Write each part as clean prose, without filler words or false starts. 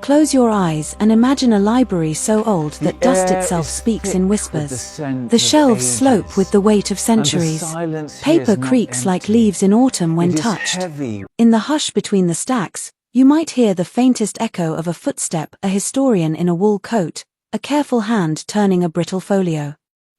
Close your eyes and imagine a library so old that dust itself speaks in whispers. The shelves slope with the weight of centuries. Paper creaks like leaves in autumn when touched. In the hush between the stacks, you might hear the faintest echo of a footstep, a historian in a wool coat, a careful hand turning a brittle folio.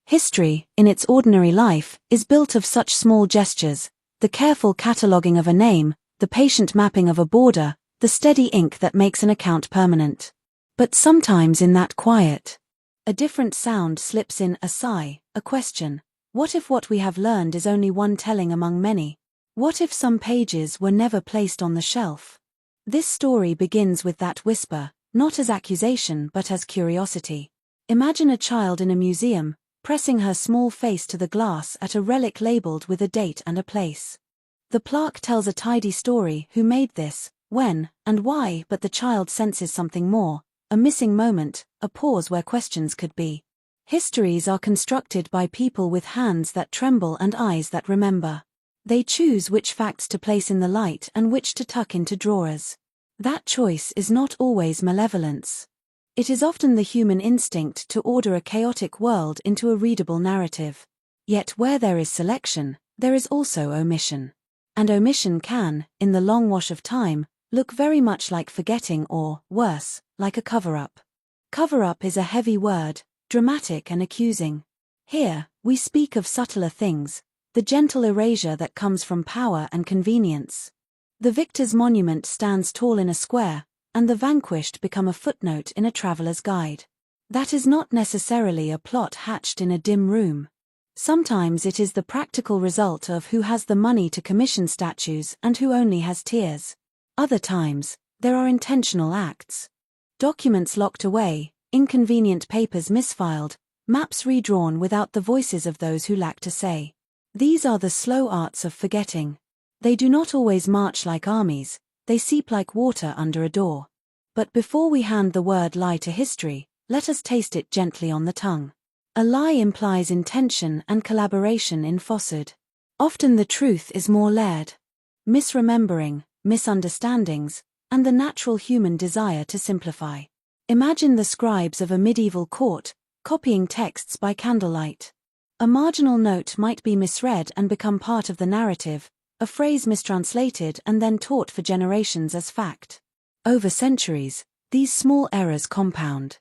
History, in its ordinary life, is built of such small gestures: the careful cataloguing of a name, the patient mapping of a border, the steady ink that makes an account permanent. But sometimes in that quiet, a different sound slips in: a sigh, a question. What if what we have learned is only one telling among many? What if some pages were never placed on the shelf? This story begins with that whisper, not as accusation but as curiosity. Imagine a child in a museum, pressing her small face to the glass at a relic labeled with a date and a place. The plaque tells a tidy story: who made this, when, and why, but the child senses something more, a missing moment, a pause where questions could be. Histories are constructed by people with hands that tremble and eyes that remember. They choose which facts to place in the light and which to tuck into drawers. That choice is not always malevolence. It is often the human instinct to order a chaotic world into a readable narrative. Yet where there is selection, there is also omission. And omission can, in the long wash of time, look very much like forgetting or, worse, like a cover-up. Cover-up is a heavy word, dramatic and accusing. Here, we speak of subtler things, the gentle erasure that comes from power and convenience. The victor's monument stands tall in a square, and the vanquished become a footnote in a traveler's guide. That is not necessarily a plot hatched in a dim room. Sometimes it is the practical result of who has the money to commission statues and who only has tears. Other times, there are intentional acts. Documents locked away, inconvenient papers misfiled, maps redrawn without the voices of those who lack to say. These are the slow arts of forgetting. They do not always march like armies, they seep like water under a door. But before we hand the word lie to history, let us taste it gently on the tongue. A lie implies intention and collaboration in falsehood. Often the truth is more layered. Misremembering, misunderstandings, and the natural human desire to simplify. Imagine the scribes of a medieval court, copying texts by candlelight. A marginal note might be misread and become part of the narrative, a phrase mistranslated and then taught for generations as fact. Over centuries, these small errors compound.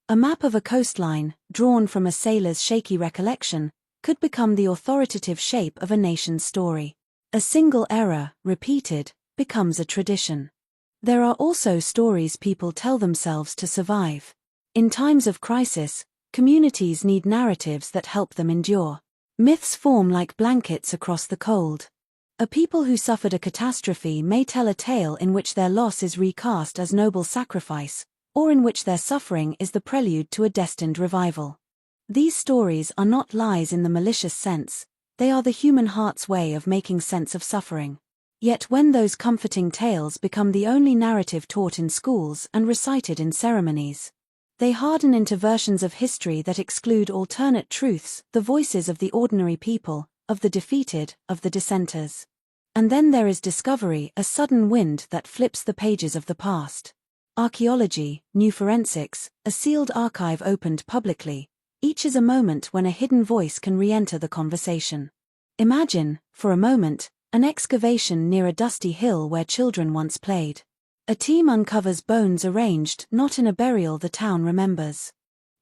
A map of a coastline, drawn from a sailor's shaky recollection, could become the authoritative shape of a nation's story. A single error, repeated, becomes a tradition. There are also stories people tell themselves to survive. In times of crisis, communities need narratives that help them endure. Myths form like blankets across the cold. A people who suffered a catastrophe may tell a tale in which their loss is recast as noble sacrifice, or in which their suffering is the prelude to a destined revival. These stories are not lies in the malicious sense, they are the human heart's way of making sense of suffering. Yet when those comforting tales become the only narrative taught in schools and recited in ceremonies, they harden into versions of history that exclude alternate truths, the voices of the ordinary people, of the defeated, of the dissenters. And then there is discovery, a sudden wind that flips the pages of the past. Archaeology, new forensics, a sealed archive opened publicly, each is a moment when a hidden voice can re-enter the conversation. Imagine, for a moment, an excavation near a dusty hill where children once played. A team uncovers bones arranged not in a burial the town remembers,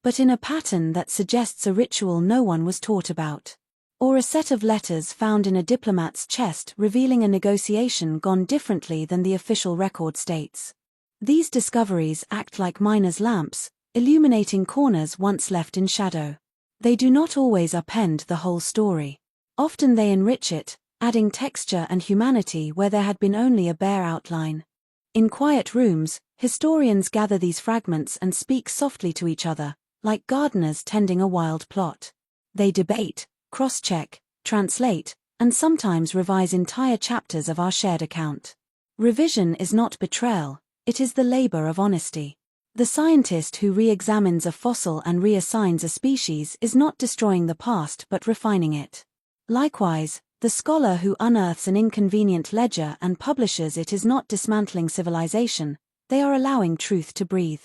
but in a pattern that suggests a ritual no one was taught about. Or a set of letters found in a diplomat's chest revealing a negotiation gone differently than the official record states. These discoveries act like miner's lamps, illuminating corners once left in shadow. They do not always upend the whole story. Often they enrich it, adding texture and humanity where there had been only a bare outline. In quiet rooms, historians gather these fragments and speak softly to each other, like gardeners tending a wild plot. They debate, cross-check, translate, and sometimes revise entire chapters of our shared account. Revision is not betrayal, it is the labor of honesty. The scientist who re-examines a fossil and reassigns a species is not destroying the past but refining it. Likewise, the scholar who unearths an inconvenient ledger and publishes it is not dismantling civilization, they are allowing truth to breathe.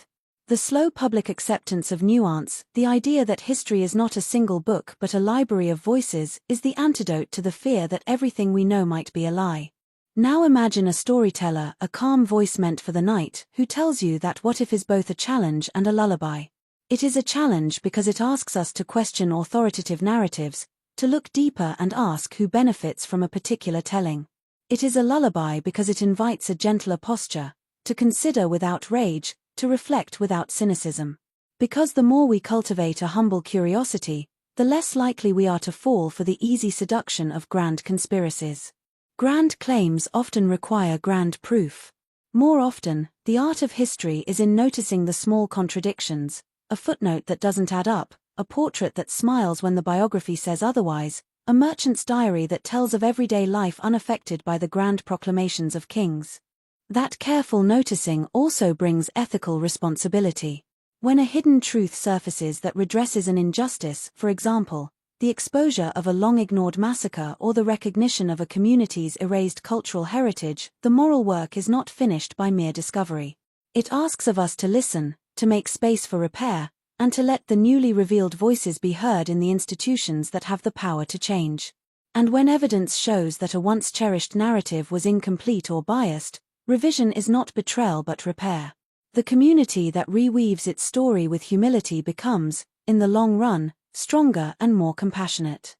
The slow public acceptance of nuance, the idea that history is not a single book but a library of voices, is the antidote to the fear that everything we know might be a lie. Now imagine a storyteller, a calm voice meant for the night, who tells you that what if is both a challenge and a lullaby. It is a challenge because it asks us to question authoritative narratives, to look deeper and ask who benefits from a particular telling. It is a lullaby because it invites a gentler posture, to consider without rage, to reflect without cynicism. Because the more we cultivate a humble curiosity, the less likely we are to fall for the easy seduction of grand conspiracies. Grand claims often require grand proof. More often, the art of history is in noticing the small contradictions, a footnote that doesn't add up, a portrait that smiles when the biography says otherwise, a merchant's diary that tells of everyday life unaffected by the grand proclamations of kings. That careful noticing also brings ethical responsibility. When a hidden truth surfaces that redresses an injustice, for example, the exposure of a long-ignored massacre or the recognition of a community's erased cultural heritage, the moral work is not finished by mere discovery. It asks of us to listen, to make space for repair, and to let the newly revealed voices be heard in the institutions that have the power to change. And when evidence shows that a once cherished narrative was incomplete or biased, revision is not betrayal but repair. The community that reweaves its story with humility becomes, in the long run, stronger and more compassionate.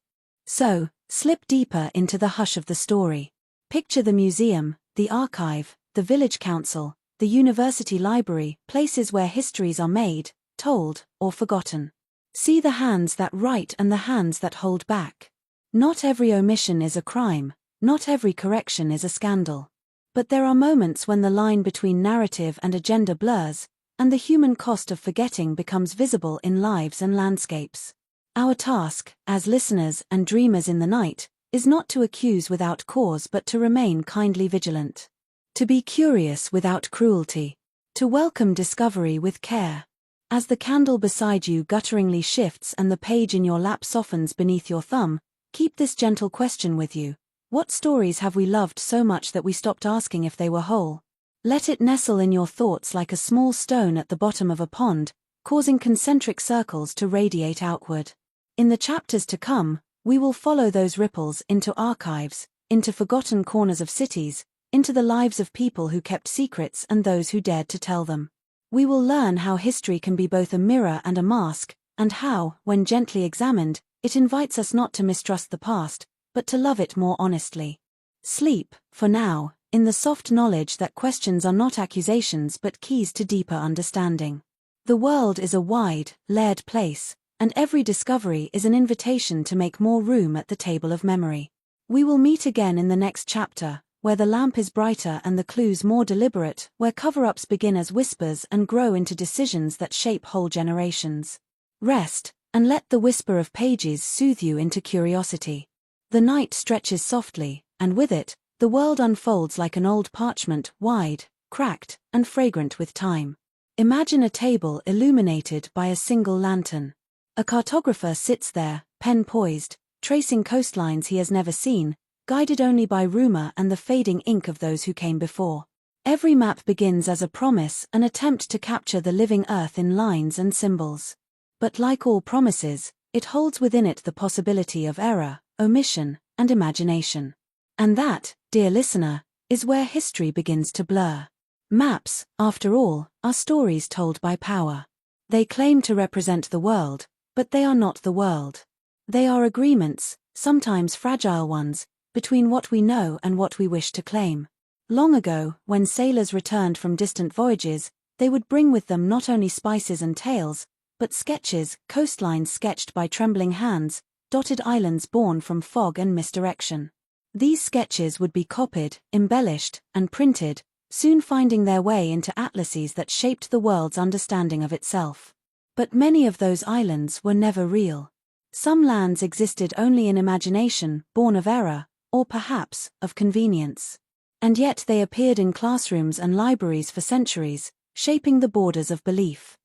So, slip deeper into the hush of the story. Picture the museum, the archive, the village council, the university library, places where histories are made, told, or forgotten. See the hands that write and the hands that hold back. Not every omission is a crime, not every correction is a scandal. But there are moments when the line between narrative and agenda blurs, and the human cost of forgetting becomes visible in lives and landscapes. Our task, as listeners and dreamers in the night, is not to accuse without cause but to remain kindly vigilant. To be curious without cruelty. To welcome discovery with care. As the candle beside you gutturingly shifts and the page in your lap softens beneath your thumb, keep this gentle question with you. What stories have we loved so much that we stopped asking if they were whole? Let it nestle in your thoughts like a small stone at the bottom of a pond, causing concentric circles to radiate outward. In the chapters to come, we will follow those ripples into archives, into forgotten corners of cities, into the lives of people who kept secrets and those who dared to tell them. We will learn how history can be both a mirror and a mask, and how, when gently examined, it invites us not to mistrust the past, but to love it more honestly. Sleep, for now, in the soft knowledge that questions are not accusations but keys to deeper understanding. The world is a wide, layered place, and every discovery is an invitation to make more room at the table of memory. We will meet again in the next chapter, where the lamp is brighter and the clues more deliberate, where cover-ups begin as whispers and grow into decisions that shape whole generations. Rest, and let the whisper of pages soothe you into curiosity. The night stretches softly, and with it, the world unfolds like an old parchment, wide, cracked, and fragrant with time. Imagine a table illuminated by a single lantern. A cartographer sits there, pen poised, tracing coastlines he has never seen, guided only by rumor and the fading ink of those who came before. Every map begins as a promise, an attempt to capture the living earth in lines and symbols. But like all promises, it holds within it the possibility of error, omission, and imagination. And that, dear listener, is where history begins to blur. Maps, after all, are stories told by power. They claim to represent the world, but they are not the world. They are agreements, sometimes fragile ones, between what we know and what we wish to claim. Long ago, when sailors returned from distant voyages, they would bring with them not only spices and tales, but sketches, coastlines sketched by trembling hands, dotted islands born from fog and misdirection. These sketches would be copied, embellished, and printed, soon finding their way into atlases that shaped the world's understanding of itself. But many of those islands were never real. Some lands existed only in imagination, born of error, or perhaps, of convenience. And yet they appeared in classrooms and libraries for centuries, shaping the borders of belief.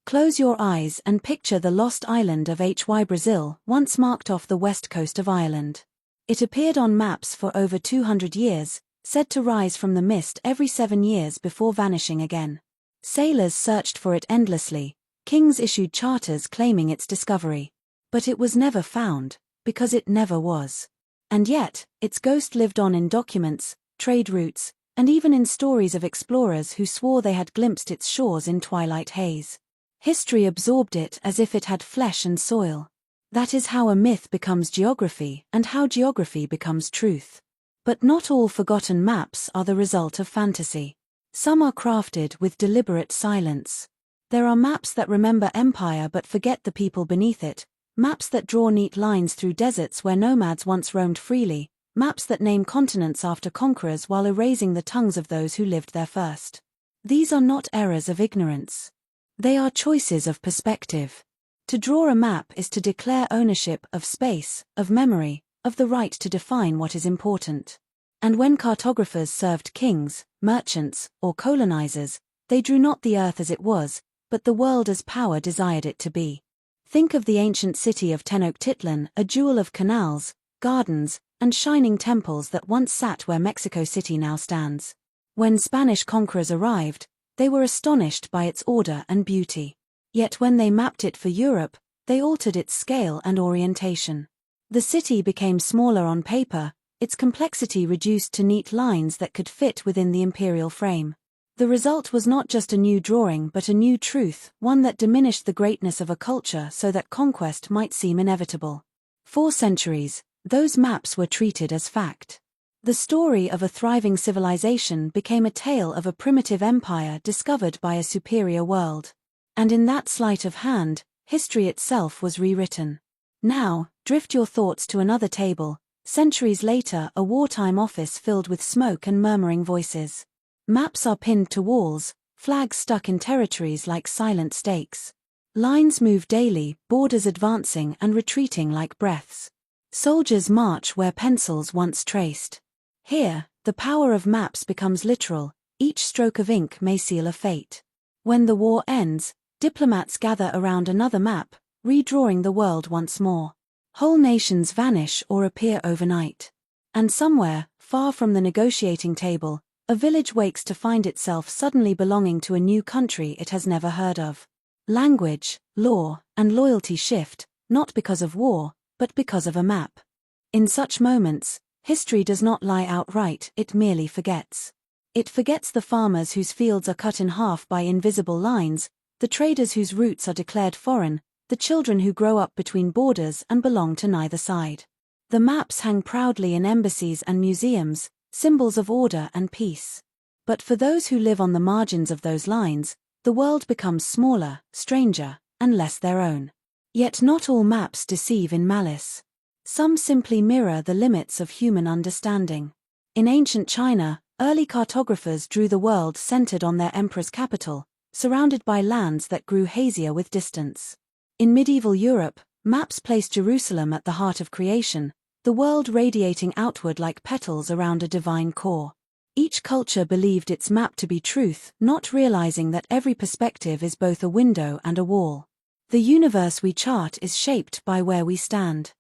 Close your eyes and picture the lost island of Hy Brazil, once marked off the west coast of Ireland. It appeared on maps for over 200 years, said to rise from the mist every 7 years before vanishing again. Sailors searched for it endlessly, kings issued charters claiming its discovery. But it was never found, because it never was. And yet, its ghost lived on in documents, trade routes, and even in stories of explorers who swore they had glimpsed its shores in twilight haze. History absorbed it as if it had flesh and soil. That is how a myth becomes geography, and how geography becomes truth. But not all forgotten maps are the result of fantasy. Some are crafted with deliberate silence. There are maps that remember empire but forget the people beneath it, maps that draw neat lines through deserts where nomads once roamed freely, maps that name continents after conquerors while erasing the tongues of those who lived there first. These are not errors of ignorance. They are choices of perspective. To draw a map is to declare ownership of space, of memory, of the right to define what is important. And when cartographers served kings, merchants, or colonizers, they drew not the earth as it was, but the world as power desired it to be. Think of the ancient city of Tenochtitlan, a jewel of canals, gardens, and shining temples that once sat where Mexico City now stands. When Spanish conquerors arrived, they were astonished by its order and beauty. Yet when they mapped it for Europe, they altered its scale and orientation. The city became smaller on paper, its complexity reduced to neat lines that could fit within the imperial frame. The result was not just a new drawing but a new truth, one that diminished the greatness of a culture so that conquest might seem inevitable. For centuries, those maps were treated as fact. The story of a thriving civilization became a tale of a primitive empire discovered by a superior world. And in that sleight of hand, history itself was rewritten. Now, drift your thoughts to another table, centuries later a wartime office filled with smoke and murmuring voices. Maps are pinned to walls, flags stuck in territories like silent stakes. Lines move daily, borders advancing and retreating like breaths. Soldiers march where pencils once traced. Here, the power of maps becomes literal, each stroke of ink may seal a fate. When the war ends, diplomats gather around another map, redrawing the world once more. Whole nations vanish or appear overnight. And somewhere, far from the negotiating table, a village wakes to find itself suddenly belonging to a new country it has never heard of. Language, law, and loyalty shift, not because of war, but because of a map. In such moments, history does not lie outright, it merely forgets. It forgets the farmers whose fields are cut in half by invisible lines, the traders whose routes are declared foreign, the children who grow up between borders and belong to neither side. The maps hang proudly in embassies and museums, symbols of order and peace. But for those who live on the margins of those lines, the world becomes smaller, stranger, and less their own. Yet not all maps deceive in malice. Some simply mirror the limits of human understanding. In ancient China, early cartographers drew the world centered on their emperor's capital, surrounded by lands that grew hazier with distance. In medieval Europe, maps placed Jerusalem at the heart of creation, the world radiating outward like petals around a divine core. Each culture believed its map to be truth, not realizing that every perspective is both a window and a wall. The universe we chart is shaped by where we stand.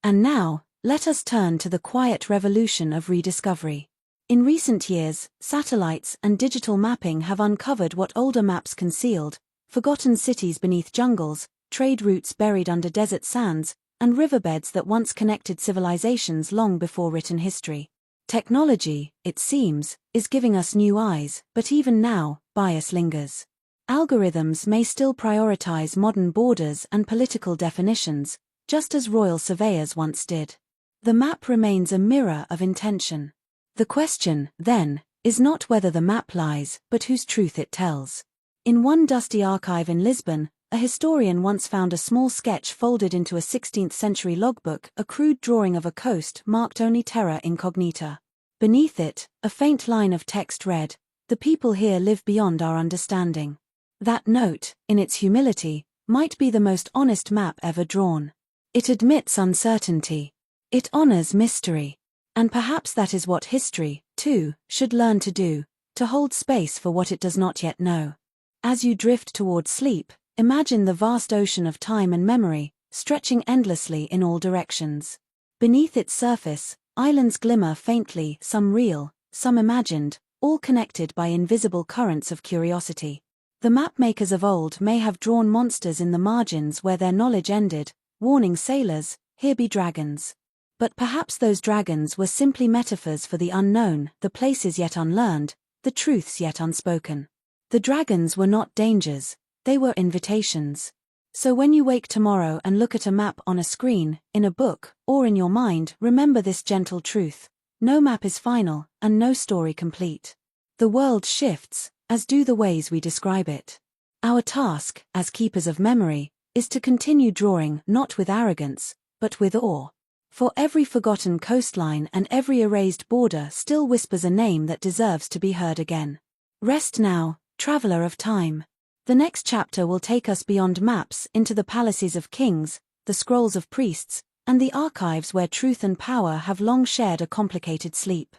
And now, let us turn to the quiet revolution of rediscovery. In recent years, satellites and digital mapping have uncovered what older maps concealed: forgotten cities beneath jungles, trade routes buried under desert sands, and riverbeds that once connected civilizations long before written history. Technology, it seems, is giving us new eyes, but even now, bias lingers. Algorithms may still prioritize modern borders and political definitions, just as royal surveyors once did. The map remains a mirror of intention. The question, then, is not whether the map lies, but whose truth it tells. In one dusty archive in Lisbon, a historian once found a small sketch folded into a 16th-century logbook, a crude drawing of a coast marked only terra incognita. Beneath it, a faint line of text read, "The people here live beyond our understanding." That note, in its humility, might be the most honest map ever drawn. It admits uncertainty. It honors mystery. And perhaps that is what history, too, should learn to do, to hold space for what it does not yet know. As you drift toward sleep, imagine the vast ocean of time and memory, stretching endlessly in all directions. Beneath its surface, islands glimmer faintly, some real, some imagined, all connected by invisible currents of curiosity. The map-makers of old may have drawn monsters in the margins where their knowledge ended, warning sailors, "Here be dragons." But perhaps those dragons were simply metaphors for the unknown, the places yet unlearned, the truths yet unspoken. The dragons were not dangers, they were invitations. So when you wake tomorrow and look at a map on a screen, in a book, or in your mind, remember this gentle truth: no map is final, and no story complete. The world shifts, as do the ways we describe it. Our task, as keepers of memory, is to continue drawing not with arrogance, but with awe. For every forgotten coastline and every erased border still whispers a name that deserves to be heard again. Rest now, traveler of time. The next chapter will take us beyond maps into the palaces of kings, the scrolls of priests, and the archives where truth and power have long shared a complicated sleep.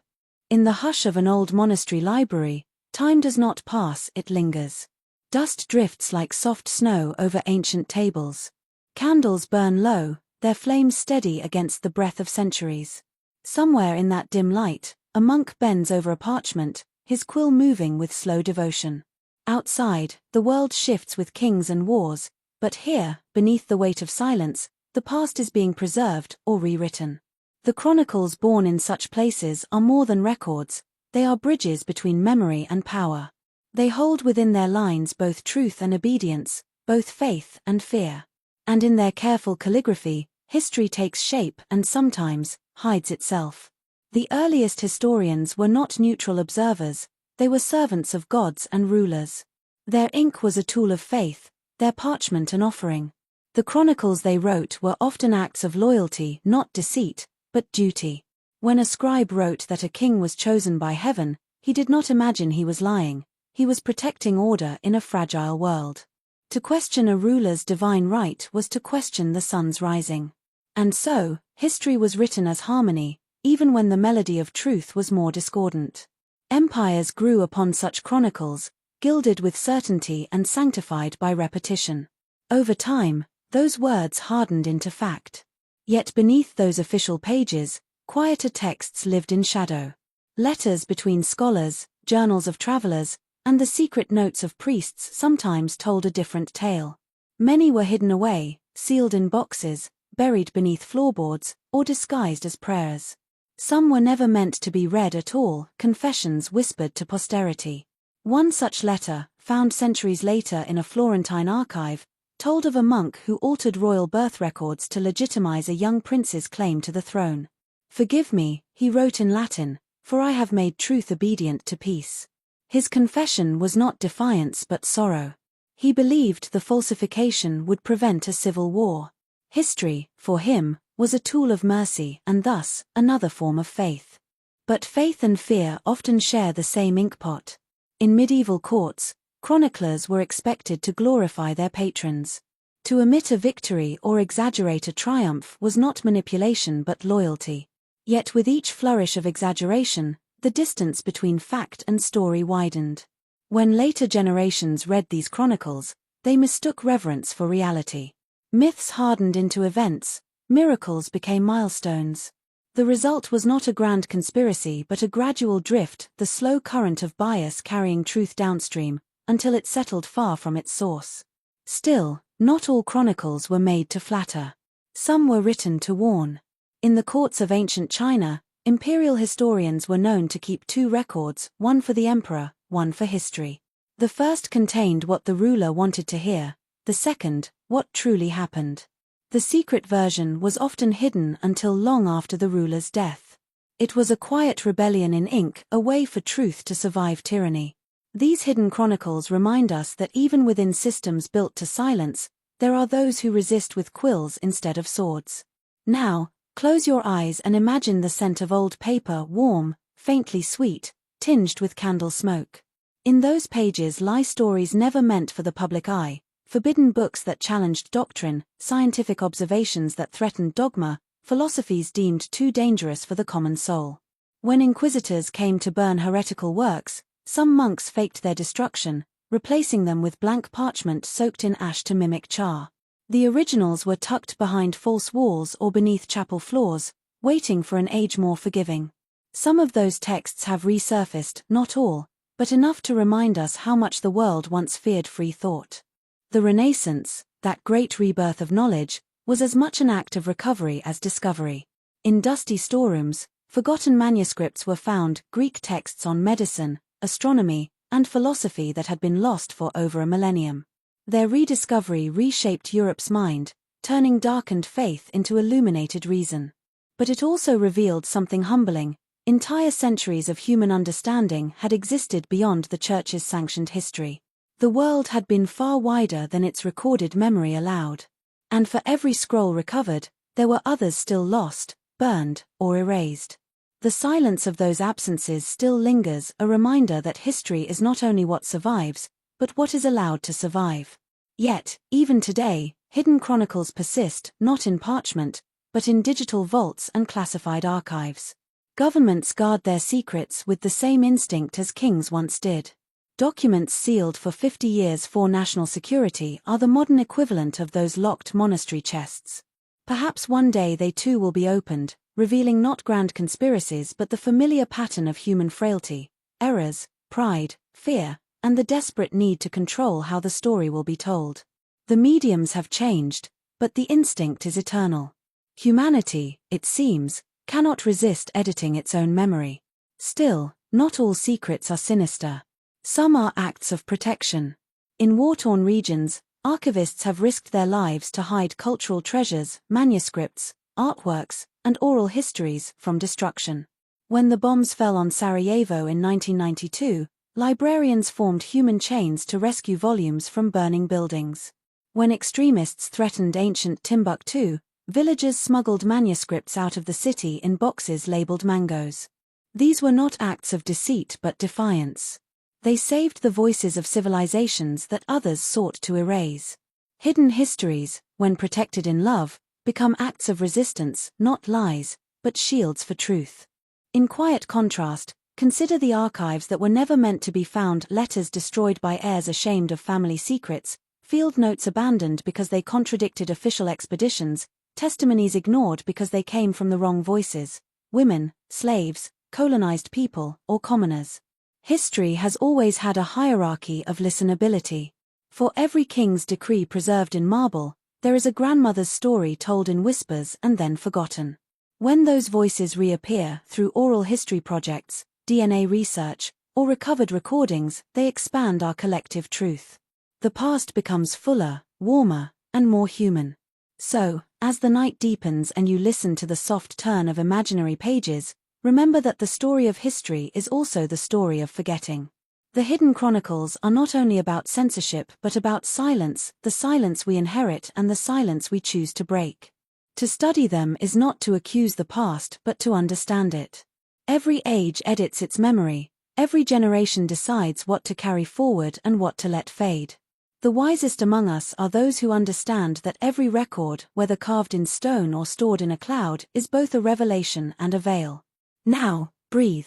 In the hush of an old monastery library, time does not pass, it lingers. Dust drifts like soft snow over ancient tables. Candles burn low, their flames steady against the breath of centuries. Somewhere in that dim light, a monk bends over a parchment, his quill moving with slow devotion. Outside, the world shifts with kings and wars, but here, beneath the weight of silence, the past is being preserved or rewritten. The chronicles born in such places are more than records, they are bridges between memory and power. They hold within their lines both truth and obedience, both faith and fear. And in their careful calligraphy, history takes shape and sometimes hides itself. The earliest historians were not neutral observers, they were servants of gods and rulers. Their ink was a tool of faith, their parchment an offering. The chronicles they wrote were often acts of loyalty, not deceit, but duty. When a scribe wrote that a king was chosen by heaven, he did not imagine he was lying, he was protecting order in a fragile world. To question a ruler's divine right was to question the sun's rising. And so, history was written as harmony, even when the melody of truth was more discordant. Empires grew upon such chronicles, gilded with certainty and sanctified by repetition. Over time, those words hardened into fact. Yet beneath those official pages, quieter texts lived in shadow. Letters between scholars, journals of travelers, and the secret notes of priests sometimes told a different tale. Many were hidden away, sealed in boxes, buried beneath floorboards, or disguised as prayers. Some were never meant to be read at all, confessions whispered to posterity. One such letter, found centuries later in a Florentine archive, told of a monk who altered royal birth records to legitimize a young prince's claim to the throne. "Forgive me," he wrote in Latin, "for I have made truth obedient to peace." His confession was not defiance but sorrow. He believed the falsification would prevent a civil war. History, for him, was a tool of mercy and thus, another form of faith. But faith and fear often share the same inkpot. In medieval courts, chroniclers were expected to glorify their patrons. To omit a victory or exaggerate a triumph was not manipulation but loyalty. Yet with each flourish of exaggeration, the distance between fact and story widened. When later generations read these chronicles, they mistook reverence for reality. Myths hardened into events, miracles became milestones. The result was not a grand conspiracy but a gradual drift, the slow current of bias carrying truth downstream, until it settled far from its source. Still, not all chronicles were made to flatter. Some were written to warn. In the courts of ancient China, imperial historians were known to keep two records, one for the emperor, one for history. The first contained what the ruler wanted to hear, the second, what truly happened. The secret version was often hidden until long after the ruler's death. It was a quiet rebellion in ink, a way for truth to survive tyranny. These hidden chronicles remind us that even within systems built to silence, there are those who resist with quills instead of swords. Now, close your eyes and imagine the scent of old paper, warm, faintly sweet, tinged with candle smoke. In those pages lie stories never meant for the public eye, forbidden books that challenged doctrine, scientific observations that threatened dogma, philosophies deemed too dangerous for the common soul. When inquisitors came to burn heretical works, some monks faked their destruction, replacing them with blank parchment soaked in ash to mimic char. The originals were tucked behind false walls or beneath chapel floors, waiting for an age more forgiving. Some of those texts have resurfaced, not all, but enough to remind us how much the world once feared free thought. The Renaissance, that great rebirth of knowledge, was as much an act of recovery as discovery. In dusty storerooms, forgotten manuscripts were found, Greek texts on medicine, astronomy, and philosophy that had been lost for over a millennium. Their rediscovery reshaped Europe's mind, turning darkened faith into illuminated reason. But it also revealed something humbling. Entire centuries of human understanding had existed beyond the Church's sanctioned history. The world had been far wider than its recorded memory allowed. And for every scroll recovered, there were others still lost, burned, or erased. The silence of those absences still lingers, a reminder that history is not only what survives, but what is allowed to survive. Yet, even today, hidden chronicles persist, not in parchment, but in digital vaults and classified archives. Governments guard their secrets with the same instinct as kings once did. Documents sealed for 50 years for national security are the modern equivalent of those locked monastery chests. Perhaps one day they too will be opened, revealing not grand conspiracies but the familiar pattern of human frailty, errors, pride, fear, and the desperate need to control how the story will be told. The mediums have changed, but the instinct is eternal. Humanity, it seems, cannot resist editing its own memory. Still, not all secrets are sinister. Some are acts of protection. In war-torn regions, archivists have risked their lives to hide cultural treasures, manuscripts, artworks, and oral histories from destruction. When the bombs fell on Sarajevo in 1992, librarians formed human chains to rescue volumes from burning buildings. When extremists threatened ancient Timbuktu, villagers smuggled manuscripts out of the city in boxes labeled mangoes. These were not acts of deceit but defiance. They saved the voices of civilizations that others sought to erase. Hidden histories, when protected in love, become acts of resistance, not lies, but shields for truth. In quiet contrast, consider the archives that were never meant to be found: letters destroyed by heirs ashamed of family secrets, field notes abandoned because they contradicted official expeditions, testimonies ignored because they came from the wrong voices, women, slaves, colonized people, or commoners. History has always had a hierarchy of listenability. For every king's decree preserved in marble, there is a grandmother's story told in whispers and then forgotten. When those voices reappear through oral history projects, DNA research, or recovered recordings, they expand our collective truth. The past becomes fuller, warmer, and more human. So, as the night deepens and you listen to the soft turn of imaginary pages, remember that the story of history is also the story of forgetting. The hidden chronicles are not only about censorship but about silence, the silence we inherit and the silence we choose to break. To study them is not to accuse the past but to understand it. Every age edits its memory, every generation decides what to carry forward and what to let fade. The wisest among us are those who understand that every record, whether carved in stone or stored in a cloud, is both a revelation and a veil. Now, breathe.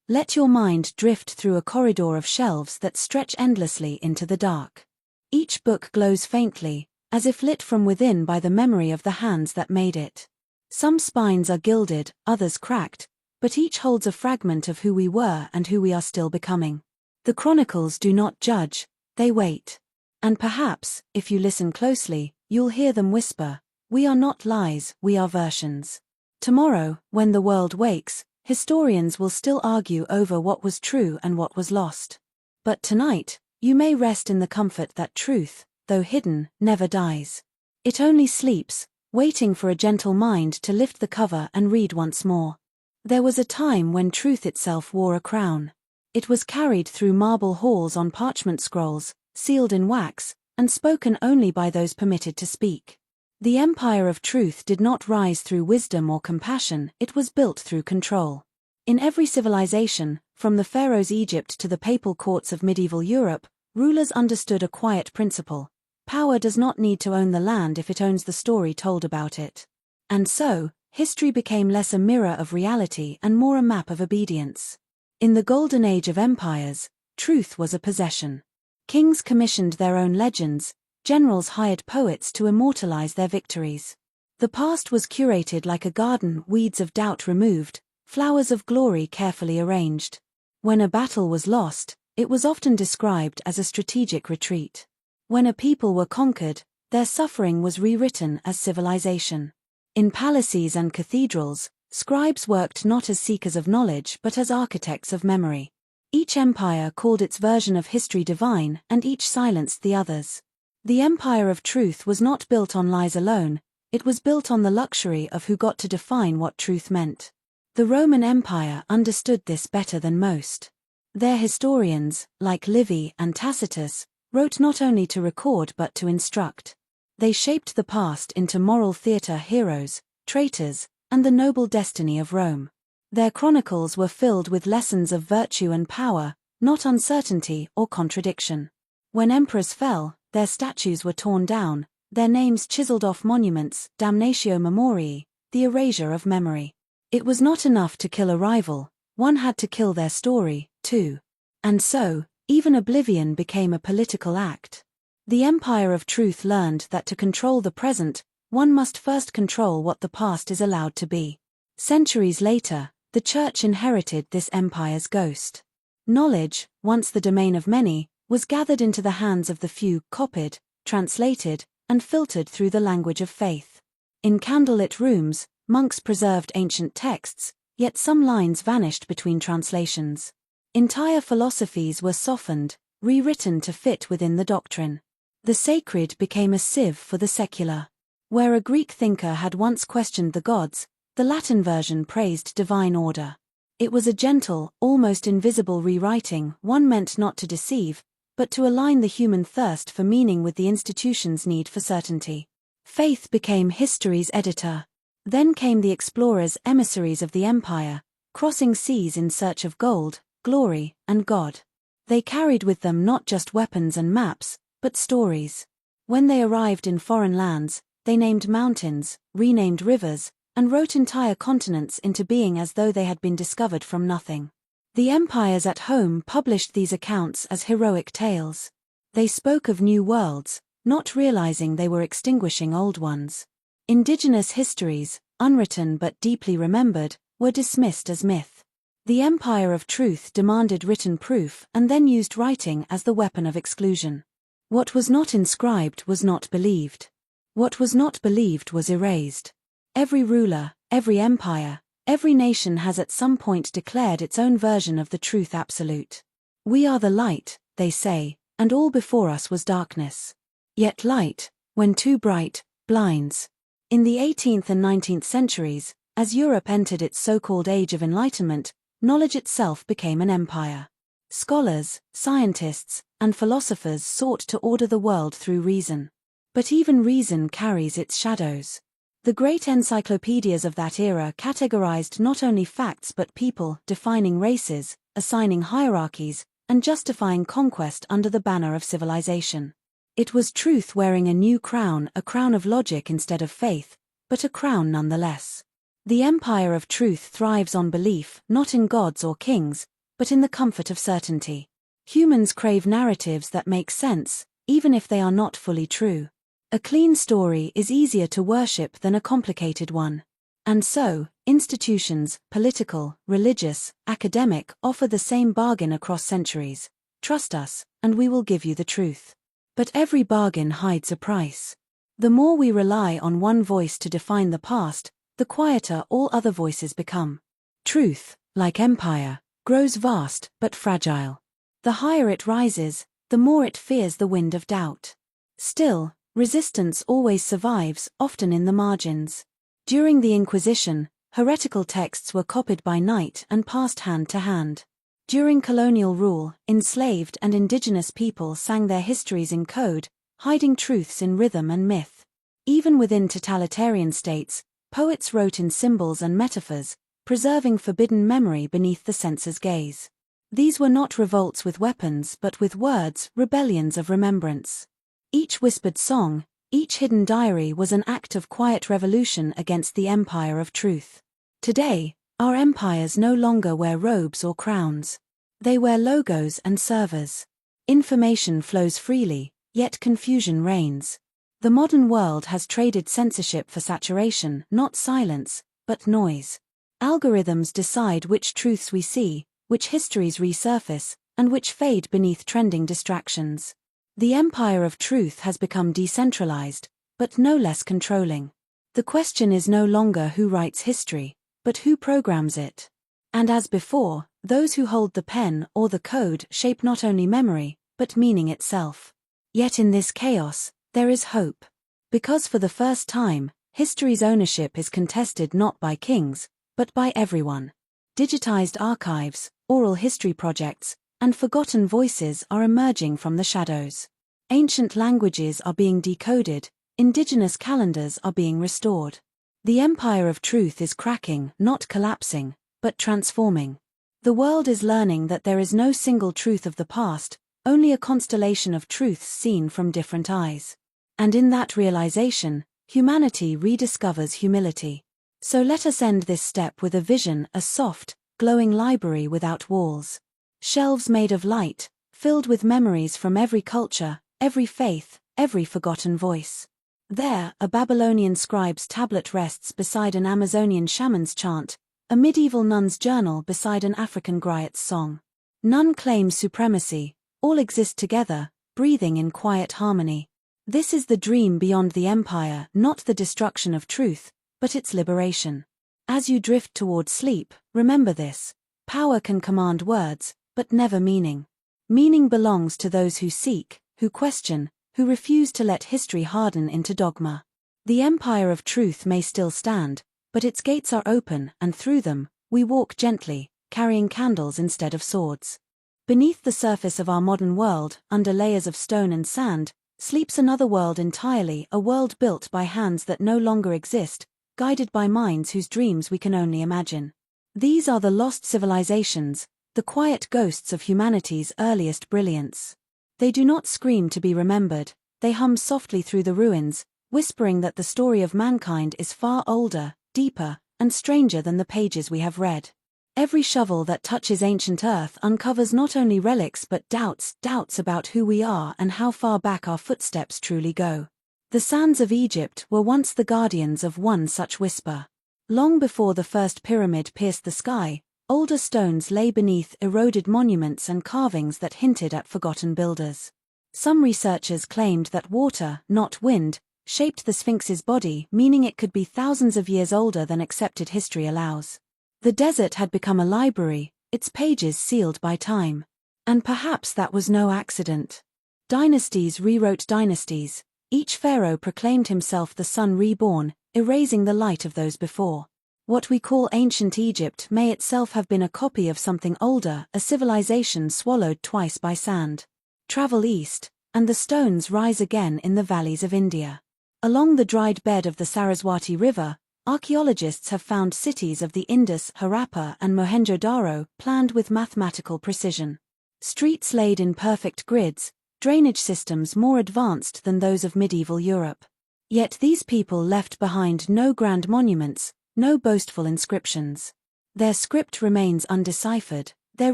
Let your mind drift through a corridor of shelves that stretch endlessly into the dark. Each book glows faintly, as if lit from within by the memory of the hands that made it. Some spines are gilded, others cracked, but each holds a fragment of who we were and who we are still becoming. The chronicles do not judge, they wait. And perhaps, if you listen closely, you'll hear them whisper, "We are not lies, we are versions." Tomorrow, when the world wakes, historians will still argue over what was true and what was lost. But tonight, you may rest in the comfort that truth, though hidden, never dies. It only sleeps, waiting for a gentle mind to lift the cover and read once more. There was a time when truth itself wore a crown. It was carried through marble halls on parchment scrolls, sealed in wax, and spoken only by those permitted to speak. The empire of truth did not rise through wisdom or compassion, it was built through control. In every civilization, from the pharaoh's Egypt to the papal courts of medieval Europe, rulers understood a quiet principle: power does not need to own the land if it owns the story told about it. And so, history became less a mirror of reality and more a map of obedience. In the golden age of empires, truth was a possession. Kings commissioned their own legends, generals hired poets to immortalize their victories. The past was curated like a garden, weeds of doubt removed, flowers of glory carefully arranged. When a battle was lost, it was often described as a strategic retreat. When a people were conquered, their suffering was rewritten as civilization. In palaces and cathedrals, scribes worked not as seekers of knowledge but as architects of memory. Each empire called its version of history divine, and each silenced the others. The empire of truth was not built on lies alone, it was built on the luxury of who got to define what truth meant. The Roman Empire understood this better than most. Their historians, like Livy and Tacitus, wrote not only to record but to instruct. They shaped the past into moral theatre heroes, traitors, and the noble destiny of Rome. Their chronicles were filled with lessons of virtue and power, not uncertainty or contradiction. When emperors fell, their statues were torn down, their names chiseled off monuments, damnatio memoriae, the erasure of memory. It was not enough to kill a rival, one had to kill their story, too. And so, even oblivion became a political act. The Empire of Truth learned that to control the present, one must first control what the past is allowed to be. Centuries later, the Church inherited this empire's ghost. Knowledge, once the domain of many, was gathered into the hands of the few, copied, translated, and filtered through the language of faith. In candlelit rooms, monks preserved ancient texts, yet some lines vanished between translations. Entire philosophies were softened, rewritten to fit within the doctrine. The sacred became a sieve for the secular. Where a Greek thinker had once questioned the gods, the Latin version praised divine order. It was a gentle, almost invisible rewriting, one meant not to deceive, but to align the human thirst for meaning with the institution's need for certainty. Faith became history's editor. Then came the explorers, emissaries of the empire, crossing seas in search of gold, glory, and God. They carried with them not just weapons and maps, but stories. When they arrived in foreign lands, they named mountains, renamed rivers, and wrote entire continents into being as though they had been discovered from nothing. The empires at home published these accounts as heroic tales. They spoke of new worlds, not realizing they were extinguishing old ones. Indigenous histories, unwritten but deeply remembered, were dismissed as myth. The Empire of Truth demanded written proof and then used writing as the weapon of exclusion. What was not inscribed was not believed. What was not believed was erased. Every ruler, every empire, every nation has at some point declared its own version of the truth absolute. We are the light, they say, and all before us was darkness. Yet light, when too bright, blinds. In the 18th and 19th centuries, as Europe entered its so-called Age of Enlightenment, knowledge itself became an empire. Scholars, scientists, and philosophers sought to order the world through reason. But even reason carries its shadows. The great encyclopedias of that era categorized not only facts but people, defining races, assigning hierarchies, and justifying conquest under the banner of civilization. It was truth wearing a new crown, a crown of logic instead of faith, but a crown nonetheless. The Empire of Truth thrives on belief, not in gods or kings, but in the comfort of certainty. Humans crave narratives that make sense, even if they are not fully true. A clean story is easier to worship than a complicated one. And so, institutions, political, religious, academic, offer the same bargain across centuries. Trust us, and we will give you the truth. But every bargain hides a price. The more we rely on one voice to define the past, the quieter all other voices become. Truth, like empire, grows vast but fragile. The higher it rises, the more it fears the wind of doubt. Still, resistance always survives, often in the margins. During the Inquisition, heretical texts were copied by night and passed hand to hand. During colonial rule, enslaved and indigenous people sang their histories in code, hiding truths in rhythm and myth. Even within totalitarian states, poets wrote in symbols and metaphors, preserving forbidden memory beneath the censor's gaze. These were not revolts with weapons but with words, rebellions of remembrance. Each whispered song, each hidden diary was an act of quiet revolution against the Empire of Truth. Today, our empires no longer wear robes or crowns. They wear logos and servers. Information flows freely, yet confusion reigns. The modern world has traded censorship for saturation, not silence, but noise. Algorithms decide which truths we see, which histories resurface, and which fade beneath trending distractions. The empire of truth has become decentralized, but no less controlling. The question is no longer who writes history, but who programs it. And as before, those who hold the pen or the code shape not only memory, but meaning itself. Yet in this chaos, there is hope. Because for the first time, history's ownership is contested not by kings, but by everyone. Digitized archives, oral history projects, and forgotten voices are emerging from the shadows. Ancient languages are being decoded, indigenous calendars are being restored. The empire of truth is cracking, not collapsing, but transforming. The world is learning that there is no single truth of the past, only a constellation of truths seen from different eyes. And in that realization, humanity rediscovers humility. So let us end this step with a vision, a soft, glowing library without walls. Shelves made of light, filled with memories from every culture, every faith, every forgotten voice. There, a Babylonian scribe's tablet rests beside an Amazonian shaman's chant, a medieval nun's journal beside an African griot's song. None claims supremacy, all exist together, breathing in quiet harmony. This is the dream beyond the empire, not the destruction of truth, but its liberation. As you drift toward sleep, remember this: power can command words, but never meaning. Meaning belongs to those who seek, who question, who refuse to let history harden into dogma. The empire of truth may still stand, but its gates are open, and through them, we walk gently, carrying candles instead of swords. Beneath the surface of our modern world, under layers of stone and sand, sleeps another world entirely, a world built by hands that no longer exist, guided by minds whose dreams we can only imagine. These are the lost civilizations, the quiet ghosts of humanity's earliest brilliance. They do not scream to be remembered, they hum softly through the ruins, whispering that the story of mankind is far older, deeper, and stranger than the pages we have read. Every shovel that touches ancient earth uncovers not only relics but doubts about who we are and how far back our footsteps truly go. The sands of Egypt were once the guardians of one such whisper. Long before the first pyramid pierced the sky, older stones lay beneath eroded monuments and carvings that hinted at forgotten builders. Some researchers claimed that water, not wind, shaped the Sphinx's body, meaning it could be thousands of years older than accepted history allows. The desert had become a library, its pages sealed by time. And perhaps that was no accident. Dynasties rewrote dynasties. Each pharaoh proclaimed himself the sun reborn, erasing the light of those before. What we call ancient Egypt may itself have been a copy of something older, a civilization swallowed twice by sand. Travel east, and the stones rise again in the valleys of India. Along the dried bed of the Saraswati River, archaeologists have found cities of the Indus, Harappa, and Mohenjo-Daro planned with mathematical precision. Streets laid in perfect grids, drainage systems more advanced than those of medieval Europe. Yet these people left behind no grand monuments, no boastful inscriptions. Their script remains undeciphered, their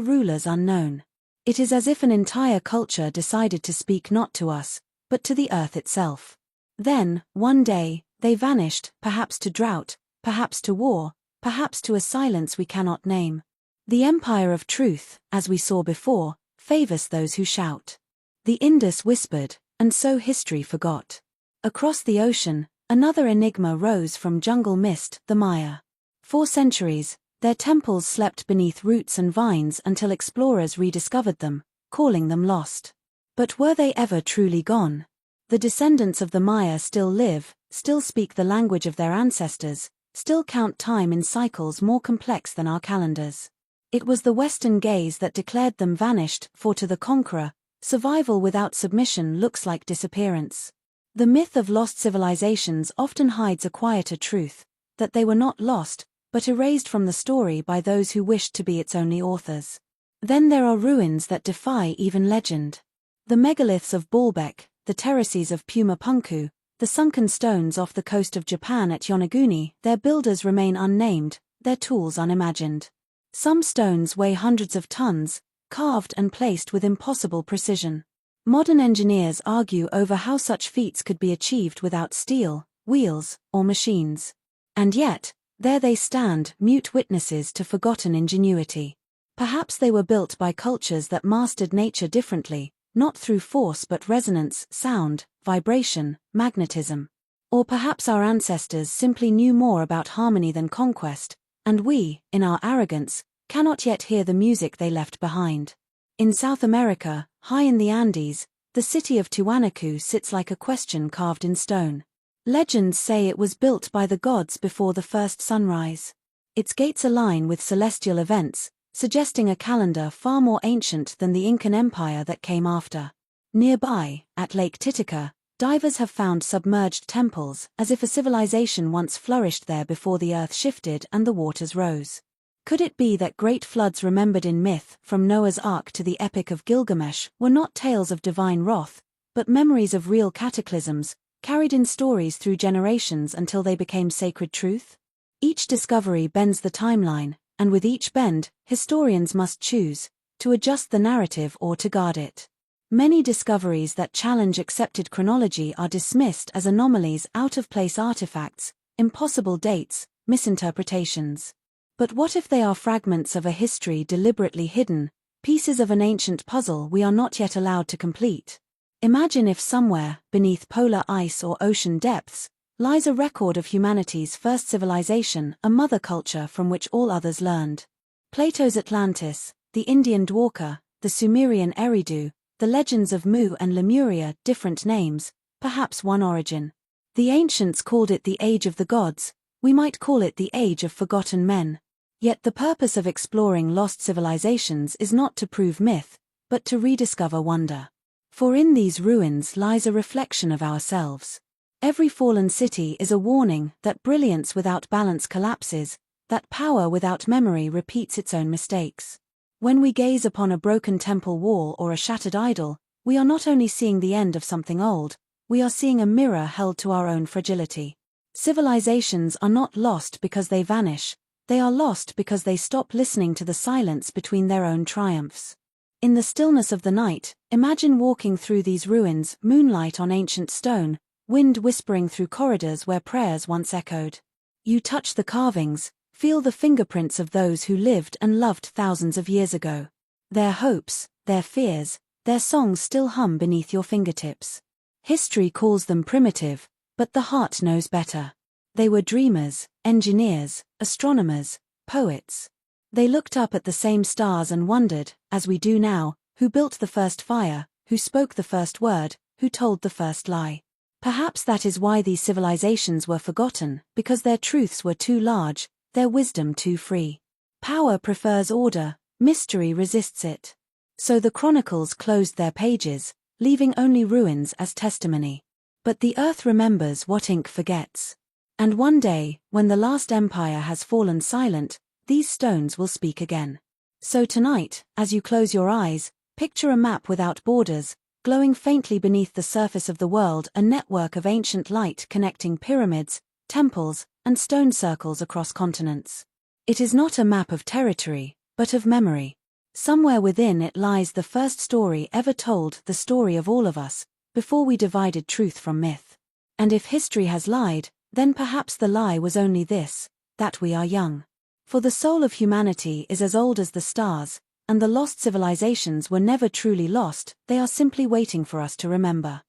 rulers unknown. It is as if an entire culture decided to speak not to us, but to the earth itself. Then, one day, they vanished, perhaps to drought, perhaps to war, perhaps to a silence we cannot name. The empire of truth, as we saw before, favors those who shout. The Indus whispered, and so history forgot. Across the ocean, another enigma rose from jungle mist, the Maya. For centuries, their temples slept beneath roots and vines until explorers rediscovered them, calling them lost. But were they ever truly gone? The descendants of the Maya still live, still speak the language of their ancestors, still count time in cycles more complex than our calendars. It was the Western gaze that declared them vanished, for to the conqueror, survival without submission looks like disappearance. The myth of lost civilizations often hides a quieter truth, that they were not lost, but erased from the story by those who wished to be its only authors. Then there are ruins that defy even legend. The megaliths of Baalbek, the terraces of Puma Punku, the sunken stones off the coast of Japan at Yonaguni, their builders remain unnamed, their tools unimagined. Some stones weigh hundreds of tons, carved and placed with impossible precision. Modern engineers argue over how such feats could be achieved without steel, wheels, or machines. And yet, There they stand, mute witnesses to forgotten ingenuity. Perhaps they were built by cultures that mastered nature differently, not through force but resonance, sound, vibration, magnetism. Or perhaps our ancestors simply knew more about harmony than conquest, and we, in our arrogance, cannot yet hear the music they left behind. In South America, high in the Andes, the city of Tiwanaku sits like a question carved in stone. Legends say it was built by the gods before the first sunrise. Its gates align with celestial events, suggesting a calendar far more ancient than the Incan Empire that came after. Nearby, at Lake Titicaca, divers have found submerged temples, as if a civilization once flourished there before the earth shifted and the waters rose. Could it be that great floods remembered in myth, from Noah's Ark to the Epic of Gilgamesh, were not tales of divine wrath, but memories of real cataclysms, carried in stories through generations until they became sacred truth? Each discovery bends the timeline, and with each bend, historians must choose to adjust the narrative or to guard it. Many discoveries that challenge accepted chronology are dismissed as anomalies, out-of-place artifacts, impossible dates, misinterpretations. But what if they are fragments of a history deliberately hidden, pieces of an ancient puzzle we are not yet allowed to complete? Imagine if somewhere, beneath polar ice or ocean depths, lies a record of humanity's first civilization, a mother culture from which all others learned. Plato's Atlantis, the Indian Dwarka, the Sumerian Eridu, the legends of Mu and Lemuria, different names, perhaps one origin. The ancients called it the Age of the Gods, we might call it the Age of Forgotten Men. Yet the purpose of exploring lost civilizations is not to prove myth, but to rediscover wonder. For in these ruins lies a reflection of ourselves. Every fallen city is a warning that brilliance without balance collapses, that power without memory repeats its own mistakes. When we gaze upon a broken temple wall or a shattered idol, we are not only seeing the end of something old, we are seeing a mirror held to our own fragility. Civilizations are not lost because they vanish, they are lost because they stop listening to the silence between their own triumphs. In the stillness of the night, imagine walking through these ruins, moonlight on ancient stone, wind whispering through corridors where prayers once echoed. You touch the carvings, feel the fingerprints of those who lived and loved thousands of years ago. Their hopes, their fears, their songs still hum beneath your fingertips. History calls them primitive, but the heart knows better. They were dreamers, engineers, astronomers, poets. They looked up at the same stars and wondered, as we do now, who built the first fire, who spoke the first word, who told the first lie. Perhaps that is why these civilizations were forgotten, because their truths were too large, their wisdom too free. Power prefers order, mystery resists it. So the chronicles closed their pages, leaving only ruins as testimony. But the earth remembers what ink forgets. And one day, when the last empire has fallen silent, these stones will speak again. So tonight, as you close your eyes, picture a map without borders, glowing faintly beneath the surface of the world, a network of ancient light connecting pyramids, temples, and stone circles across continents. It is not a map of territory, but of memory. Somewhere within it lies the first story ever told, the story of all of us, before we divided truth from myth. And if history has lied, then perhaps the lie was only this, that we are young. For the soul of humanity is as old as the stars, and the lost civilizations were never truly lost, they are simply waiting for us to remember.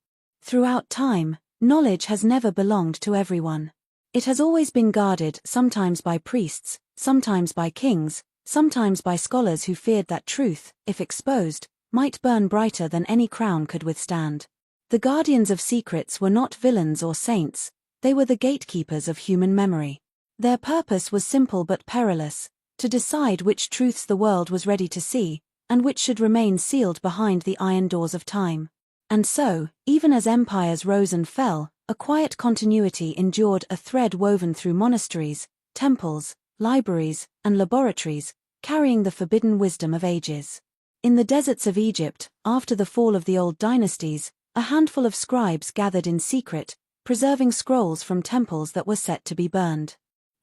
Throughout time, knowledge has never belonged to everyone. It has always been guarded, sometimes by priests, sometimes by kings, sometimes by scholars who feared that truth, if exposed, might burn brighter than any crown could withstand. The guardians of secrets were not villains or saints, they were the gatekeepers of human memory. Their purpose was simple but perilous, to decide which truths the world was ready to see, and which should remain sealed behind the iron doors of time. And so, even as empires rose and fell, a quiet continuity endured, a thread woven through monasteries, temples, libraries, and laboratories, carrying the forbidden wisdom of ages. In the deserts of Egypt, after the fall of the old dynasties, a handful of scribes gathered in secret, preserving scrolls from temples that were set to be burned.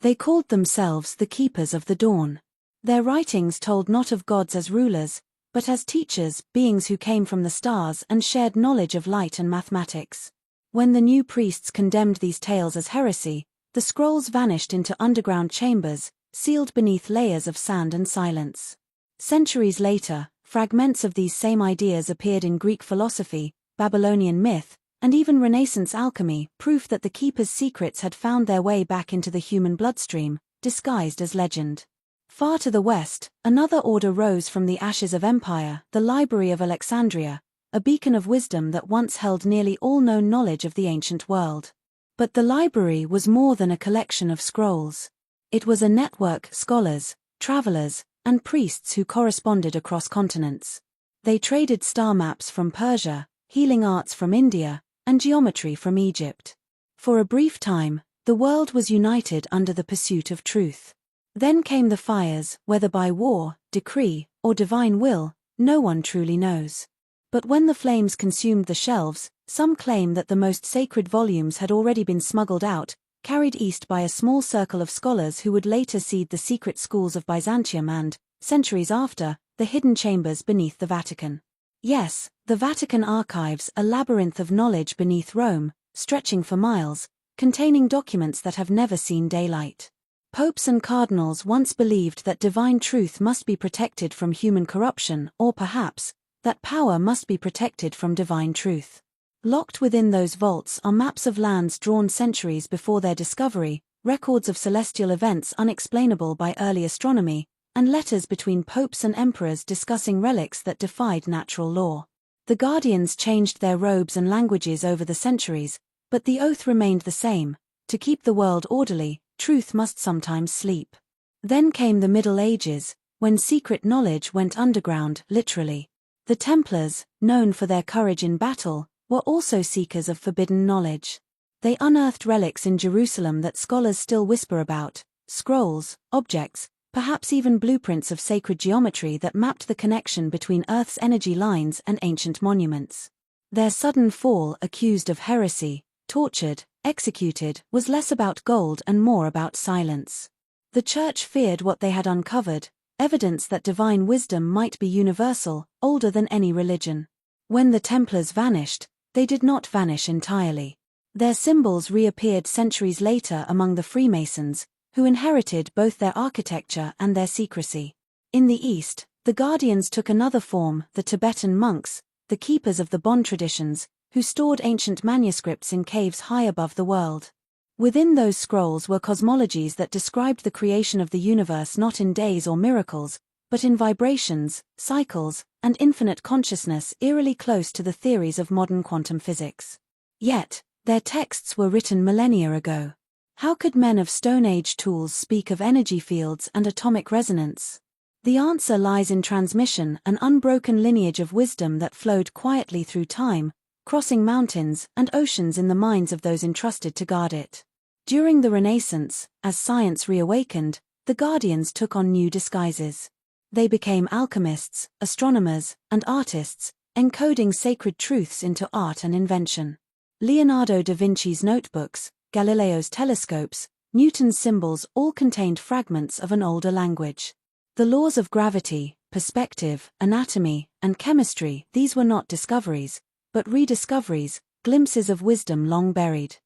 They called themselves the Keepers of the Dawn. Their writings told not of gods as rulers, but as teachers, beings who came from the stars and shared knowledge of light and mathematics. When the new priests condemned these tales as heresy, the scrolls vanished into underground chambers, sealed beneath layers of sand and silence. Centuries later, fragments of these same ideas appeared in Greek philosophy, Babylonian myth, and even Renaissance alchemy, proof that the keeper's secrets had found their way back into the human bloodstream, disguised as legend. Far to the west, another order rose from the ashes of empire, the Library of Alexandria, a beacon of wisdom that once held nearly all known knowledge of the ancient world. But the library was more than a collection of scrolls. It was a network of scholars, travelers, and priests who corresponded across continents. They traded star maps from Persia, healing arts from India, and geometry from Egypt. For a brief time, the world was united under the pursuit of truth. Then came the fires, whether by war, decree, or divine will, no one truly knows. But when the flames consumed the shelves, some claim that the most sacred volumes had already been smuggled out, carried east by a small circle of scholars who would later seed the secret schools of Byzantium and, centuries after, the hidden chambers beneath the Vatican. Yes, the Vatican archives, a labyrinth of knowledge beneath Rome, stretching for miles, containing documents that have never seen daylight. Popes and cardinals once believed that divine truth must be protected from human corruption, or perhaps, that power must be protected from divine truth. Locked within those vaults are maps of lands drawn centuries before their discovery, records of celestial events unexplainable by early astronomy, and letters between popes and emperors discussing relics that defied natural law. The guardians changed their robes and languages over the centuries, but the oath remained the same: to keep the world orderly, truth must sometimes sleep. Then came the Middle Ages, when secret knowledge went underground, literally. The Templars, known for their courage in battle, were also seekers of forbidden knowledge. They unearthed relics in Jerusalem that scholars still whisper about, scrolls, objects, perhaps even blueprints of sacred geometry that mapped the connection between Earth's energy lines and ancient monuments. Their sudden fall, accused of heresy, tortured, executed, was less about gold and more about silence. The Church feared what they had uncovered, evidence that divine wisdom might be universal, older than any religion. When the Templars vanished, they did not vanish entirely. Their symbols reappeared centuries later among the Freemasons, who inherited both their architecture and their secrecy. In the East, the guardians took another form: the Tibetan monks, the keepers of the Bon traditions, who stored ancient manuscripts in caves high above the world. Within those scrolls were cosmologies that described the creation of the universe not in days or miracles, but in vibrations, cycles, and infinite consciousness, eerily close to the theories of modern quantum physics. Yet, their texts were written millennia ago. How could men of Stone Age tools speak of energy fields and atomic resonance? The answer lies in transmission, an unbroken lineage of wisdom that flowed quietly through time, crossing mountains and oceans in the minds of those entrusted to guard it. During the Renaissance, as science reawakened, the guardians took on new disguises. They became alchemists, astronomers, and artists, encoding sacred truths into art and invention. Leonardo da Vinci's notebooks, Galileo's telescopes, Newton's symbols all contained fragments of an older language. The laws of gravity, perspective, anatomy, and chemistry, these were not discoveries, but rediscoveries, glimpses of wisdom long buried.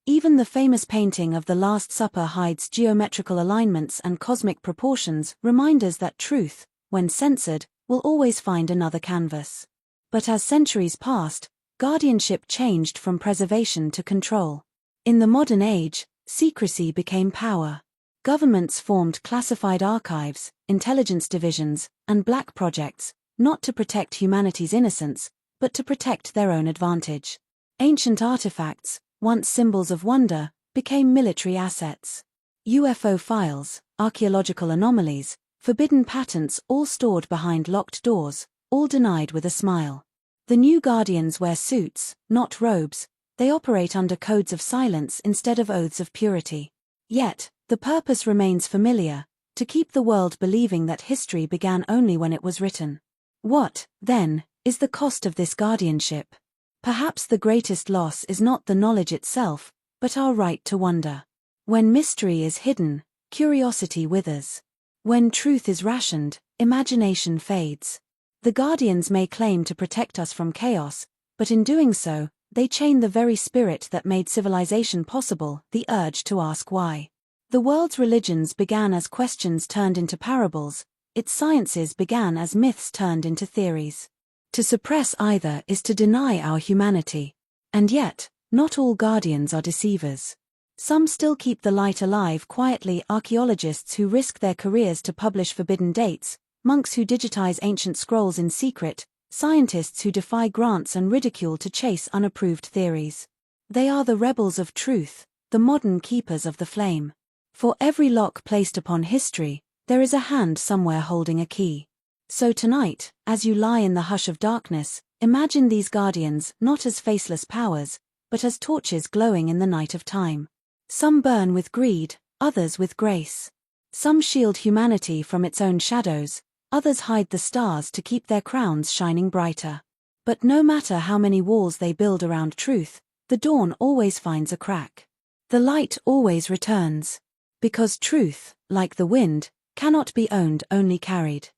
Even the famous painting of the Last Supper hides geometrical alignments and cosmic proportions, reminders that truth, when censored, will always find another canvas. But as centuries passed, guardianship changed from preservation to control. In the modern age, secrecy became power. Governments formed classified archives, intelligence divisions, and black projects, not to protect humanity's innocence, but to protect their own advantage. Ancient artifacts, once symbols of wonder, became military assets. UFO files, archaeological anomalies, forbidden patents, all stored behind locked doors, all denied with a smile. The new guardians wear suits, not robes. They operate under codes of silence instead of oaths of purity. Yet, the purpose remains familiar: to keep the world believing that history began only when it was written. What, then, is the cost of this guardianship? Perhaps the greatest loss is not the knowledge itself, but our right to wonder. When mystery is hidden, curiosity withers. When truth is rationed, imagination fades. The guardians may claim to protect us from chaos, but in doing so, They chain the very spirit that made civilization possible, the urge to ask why. The world's religions began as questions turned into parables, its sciences began as myths turned into theories. To suppress either is to deny our humanity. And yet, not all guardians are deceivers. Some still keep the light alive quietly: archaeologists who risk their careers to publish forbidden dates, monks who digitize ancient scrolls in secret, scientists who defy grants and ridicule to chase unapproved theories. They are the rebels of truth, the modern keepers of the flame. For every lock placed upon history, there is a hand somewhere holding a key. So tonight, as you lie in the hush of darkness, imagine these guardians not as faceless powers, but as torches glowing in the night of time. Some burn with greed, others with grace. Some shield humanity from its own shadows, others hide the stars to keep their crowns shining brighter. But no matter how many walls they build around truth, the dawn always finds a crack. The light always returns. Because truth, like the wind, cannot be owned, only carried.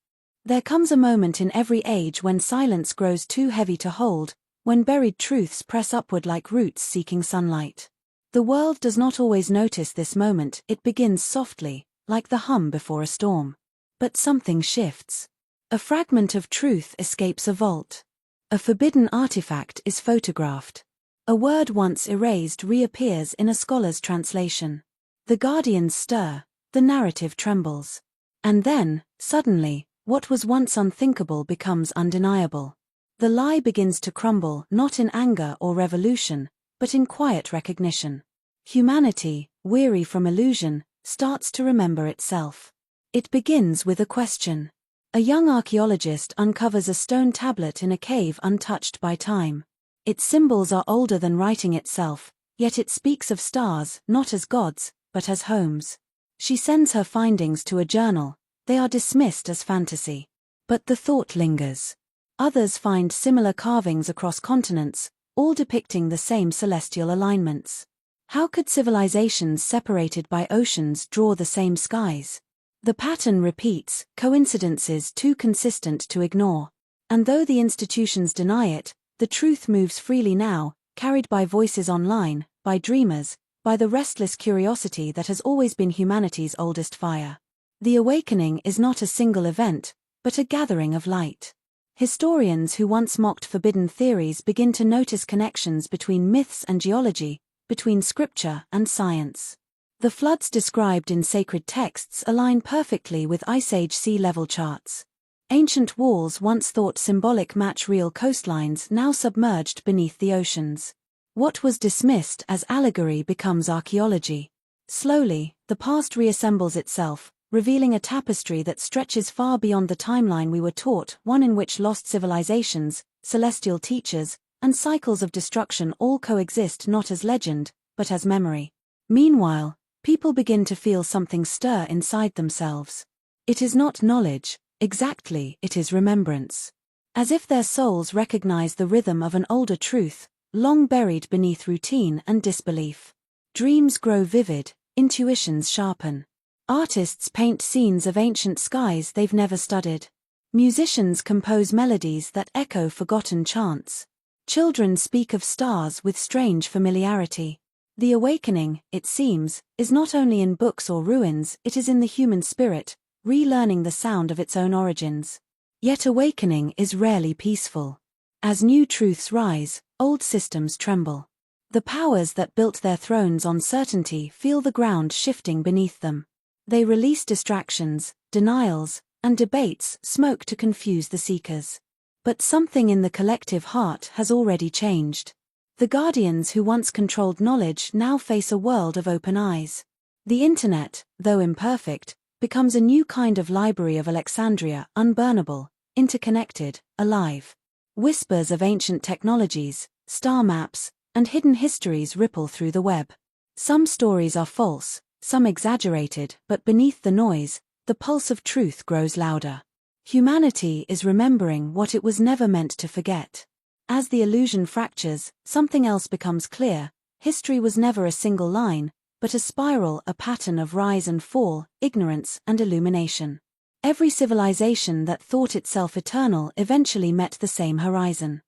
There comes a moment in every age when silence grows too heavy to hold, when buried truths press upward like roots seeking sunlight. The world does not always notice this moment. It begins softly, like the hum before a storm. But something shifts. A fragment of truth escapes a vault. A forbidden artifact is photographed. A word once erased reappears in a scholar's translation. The guardians stir, the narrative trembles. And then, suddenly, what was once unthinkable becomes undeniable. The lie begins to crumble, not in anger or revolution, but in quiet recognition. Humanity, weary from illusion, starts to remember itself. It begins with a question. A young archaeologist uncovers a stone tablet in a cave untouched by time. Its symbols are older than writing itself, yet it speaks of stars, not as gods, but as homes. She sends her findings to a journal. They are dismissed as fantasy. But the thought lingers. Others find similar carvings across continents, all depicting the same celestial alignments. How could civilizations separated by oceans draw the same skies? The pattern repeats, coincidences too consistent to ignore. And though the institutions deny it, the truth moves freely now, carried by voices online, by dreamers, by the restless curiosity that has always been humanity's oldest fire. The awakening is not a single event, but a gathering of light. Historians who once mocked forbidden theories begin to notice connections between myths and geology, between scripture and science. The floods described in sacred texts align perfectly with Ice Age sea level charts. Ancient walls once thought symbolic match real coastlines now submerged beneath the oceans. What was dismissed as allegory becomes archaeology. Slowly, the past reassembles itself, revealing a tapestry that stretches far beyond the timeline we were taught, one in which lost civilizations, celestial teachers, and cycles of destruction all coexist not as legend, but as memory. Meanwhile, people begin to feel something stir inside themselves. It is not knowledge, exactly, it is remembrance. As if their souls recognize the rhythm of an older truth, long buried beneath routine and disbelief. Dreams grow vivid, intuitions sharpen. Artists paint scenes of ancient skies they've never studied. Musicians compose melodies that echo forgotten chants. Children speak of stars with strange familiarity. The awakening, it seems, is not only in books or ruins, it is in the human spirit, relearning the sound of its own origins. Yet awakening is rarely peaceful. As new truths rise, old systems tremble. The powers that built their thrones on certainty feel the ground shifting beneath them. They release distractions, denials, and debates, smoke to confuse the seekers. But something in the collective heart has already changed. The guardians who once controlled knowledge now face a world of open eyes. The internet, though imperfect, becomes a new kind of library of Alexandria, unburnable, interconnected, alive. Whispers of ancient technologies, star maps, and hidden histories ripple through the web. Some stories are false, some exaggerated, but beneath the noise, the pulse of truth grows louder. Humanity is remembering what it was never meant to forget. As the illusion fractures, something else becomes clear. History was never a single line, but a spiral, a pattern of rise and fall, ignorance and illumination. Every civilization that thought itself eternal eventually met the same horizon.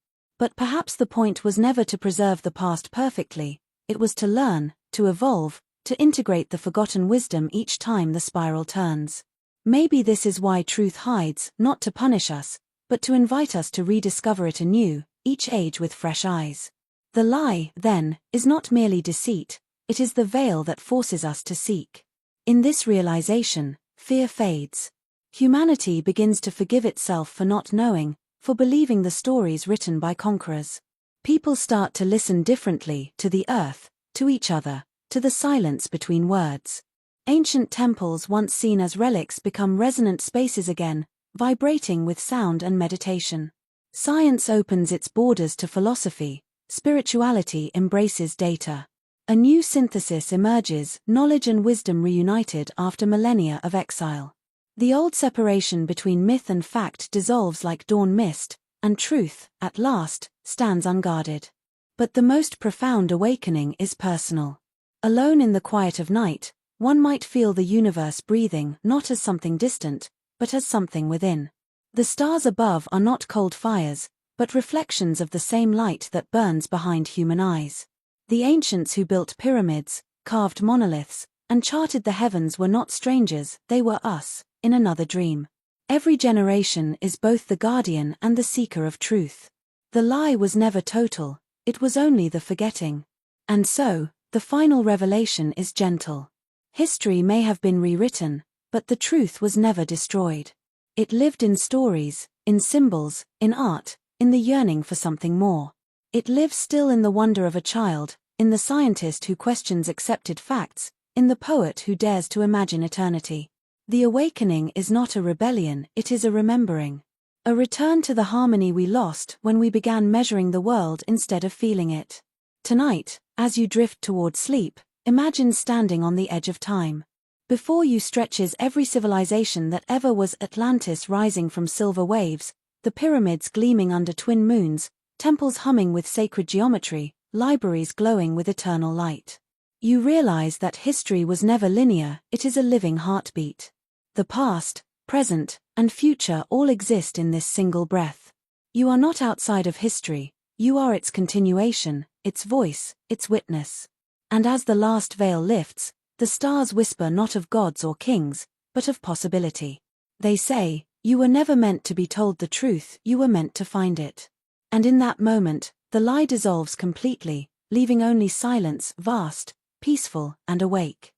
But perhaps the point was never to preserve the past perfectly, it was to learn, to evolve, to integrate the forgotten wisdom each time the spiral turns. Maybe this is why truth hides, not to punish us, but to invite us to rediscover it anew, each age with fresh eyes. The lie, then, is not merely deceit, it is the veil that forces us to seek. In this realization, fear fades. Humanity begins to forgive itself for not knowing, for believing the stories written by conquerors. People start to listen differently to the earth, to each other, to the silence between words. Ancient temples once seen as relics become resonant spaces again, vibrating with sound and meditation. Science opens its borders to philosophy, spirituality embraces data. A new synthesis emerges, knowledge and wisdom reunited after millennia of exile. The old separation between myth and fact dissolves like dawn mist, and truth, at last, stands unguarded. But the most profound awakening is personal. Alone in the quiet of night, one might feel the universe breathing not as something distant, but as something within. The stars above are not cold fires, but reflections of the same light that burns behind human eyes. The ancients who built pyramids, carved monoliths, and charted the heavens were not strangers, they were us, in another dream. Every generation is both the guardian and the seeker of truth. The lie was never total, it was only the forgetting. And so, the final revelation is gentle. History may have been rewritten, but the truth was never destroyed. It lived in stories, in symbols, in art, in the yearning for something more. It lives still in the wonder of a child, in the scientist who questions accepted facts, in the poet who dares to imagine eternity. The awakening is not a rebellion, it is a remembering. A return to the harmony we lost when we began measuring the world instead of feeling it. Tonight, as you drift toward sleep, imagine standing on the edge of time. Before you stretches every civilization that ever was: Atlantis rising from silver waves, the pyramids gleaming under twin moons, temples humming with sacred geometry, libraries glowing with eternal light. You realize that history was never linear, it is a living heartbeat. The past, present, and future all exist in this single breath. You are not outside of history, you are its continuation, its voice, its witness. And as the last veil lifts, the stars whisper not of gods or kings, but of possibility. They say, you were never meant to be told the truth, you were meant to find it. And in that moment, the lie dissolves completely, leaving only silence, vast, peaceful, and awake.